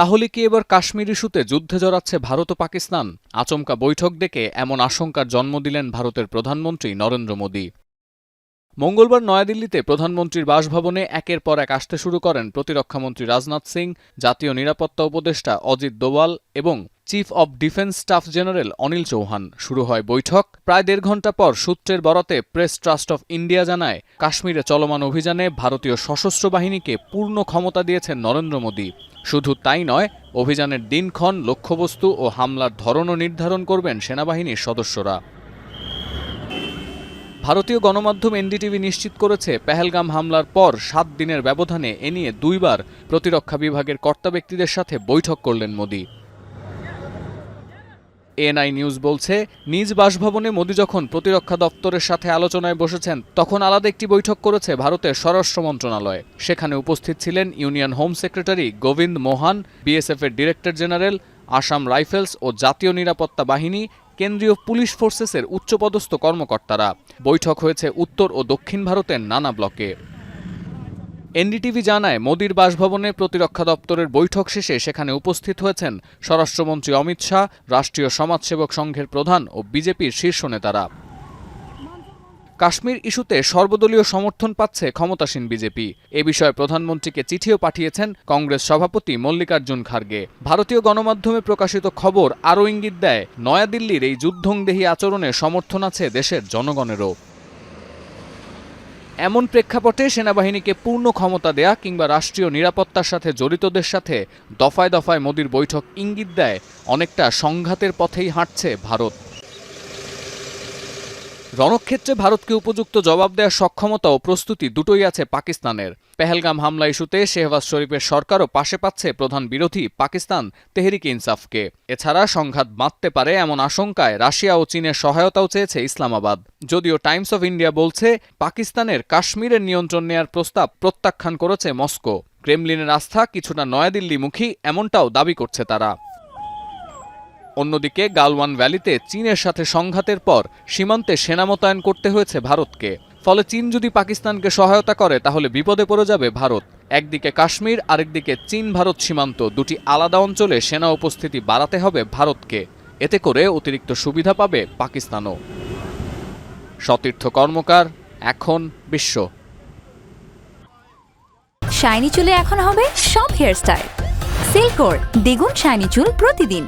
তাহলে কি এবার কাশ্মীর ইস্যুতে যুদ্ধে জড়াচ্ছে ভারত ও পাকিস্তান? আচমকা বৈঠক ডেকে এমন আশঙ্কার জন্ম দিলেন ভারতের প্রধানমন্ত্রী নরেন্দ্র মোদী। মঙ্গলবার নয়াদিল্লিতে প্রধানমন্ত্রীর বাসভবনে একের পর এক আসতে শুরু করেন প্রতিরক্ষামন্ত্রী রাজনাথ সিং, জাতীয় নিরাপত্তা উপদেষ্টা অজিত দোভাল এবং chief of defence staff general Anil Chauhan. শুরু হয় বৈঠক। প্রায় ১.৫ ঘণ্টা পর সূত্রের বরাতে প্রেস ট্রাস্ট অফ ইন্ডিয়া জানায়, কাশ্মীরে চলমান অভিযানে ভারতীয় সশস্ত্র বাহিনীকে পূর্ণ ক্ষমতা দিয়েছেন নরেন্দ্র মোদী। শুধু তাই নয়, অভিযানের দিনক্ষণ, লক্ষ্যবস্তু ও হামলার ধরনও নির্ধারণ করবেন সেনাবাহিনীর সদস্যরা। ভারতীয় গণমাধ্যম এনডিটিভি নিশ্চিত করেছে, পেহেলগাম হামলার পর ৭ দিনের ব্যবধানে এ নিয়ে ২ বার প্রতিরক্ষা বিভাগের কর্তা ব্যক্তিদের সাথে বৈঠক করলেন মোদী। এএনআই নিউজ বলছে, নিজ বাসভবনে মোদী যখন প্রতিরক্ষা দপ্তরের সাথে আলোচনায় বসেছেন, তখন আলাদা একটি বৈঠক করেছে ভারতের স্বরাষ্ট্র মন্ত্রণালয়। সেখানে উপস্থিত ছিলেন union home secretary Govind Mohan, বিএসএফের ডিরেক্টর জেনারেল, আসাম রাইফেলস ও জাতীয় নিরাপত্তা বাহিনী, কেন্দ্রীয় পুলিশ ফোর্সেসের উচ্চপদস্থ কর্মকর্তারা। বৈঠক হয়েছে উত্তর ও দক্ষিণ ভারতের নানা ব্লকে। এনডিটিভি জানায়, মোদীর বাসভবনে প্রতিরক্ষা দপ্তরের বৈঠক শেষে সেখানে উপস্থিত হয়েছেন স্বরাষ্ট্রমন্ত্রী অমিত শাহ, রাষ্ট্রীয় সমাজসেবক সংঘের প্রধান ও বিজেপির শীর্ষ নেতারা। কাশ্মীর ইস্যুতে সর্বদলীয় সমর্থন পাচ্ছে ক্ষমতাসীন বিজেপি। এ বিষয়ে প্রধানমন্ত্রীকে চিঠিও পাঠিয়েছেন কংগ্রেস সভাপতি মল্লিকার্জুন খার্গে। ভারতীয় গণমাধ্যমে প্রকাশিত খবর আরও ইঙ্গিত দেয়, নয়াদিল্লির এই যুদ্ধংদেহী আচরণে সমর্থন আছে দেশের জনগণেরও। এমন প্রেক্ষাপটে সেনাবাহিনীকে পূর্ণ ক্ষমতা দেয়া কিংবা রাষ্ট্রীয় নিরাপত্তার সাথে জড়িতদের সাথে দফায় দফায় মোদীর বৈঠক ইঙ্গিত দেয়, অনেকটা সংঘাতের পথেই হাঁটছে ভারত। রণক্ষেত্রে ভারতকে উপযুক্ত জবাব দেওয়ার সক্ষমতা ও প্রস্তুতি দুটোই আছে পাকিস্তানের। পেহেলগাম হামলা ইস্যুতে শেহবাজ শরীফের সরকারও পাশে পাচ্ছে প্রধান বিরোধী পাকিস্তান তেহরিকে ইনসাফকে। এছাড়া সংঘাত বাঁধতে পারে এমন আশঙ্কায় রাশিয়া ও চীনের সহায়তাও চেয়েছে ইসলামাবাদ। যদিও টাইমস অফ ইন্ডিয়া বলছে, পাকিস্তানের কাশ্মীরের নিয়ন্ত্রণ নেয়ার প্রস্তাব প্রত্যাখ্যান করেছে মস্কো। ক্রেমলিনের আস্থা কিছুটা নয়াদিল্লিমুখী, এমনটাও দাবি করছে তারা। অন্যদিকে গালওয়ান ভ্যালিতে চীনের সাথে সংঘাতের পর সীমান্তে সেনা মোতায়েন করতে হয়েছে ভারতকে। ফলে চীন যদি পাকিস্তানকে সহায়তা করে, তাহলে বিপদে পড়ে যাবে ভারত। একদিকে কাশ্মীর, আরেকদিকে চীন ভারত সীমান্ত, দুটি আলাদা অঞ্চলে সেনা উপস্থিতি বাড়াতে হবে ভারতকে। এতে করে অতিরিক্ত সুবিধা পাবে পাকিস্তানও। সতীর্থ কর্মকার, এখন বিশ্ব। শাইনি চুলে এখন হবে সব হেয়ারস্টাইল। সিল্কোর দ্বিগুণ শাইনি চুল প্রতিদিন।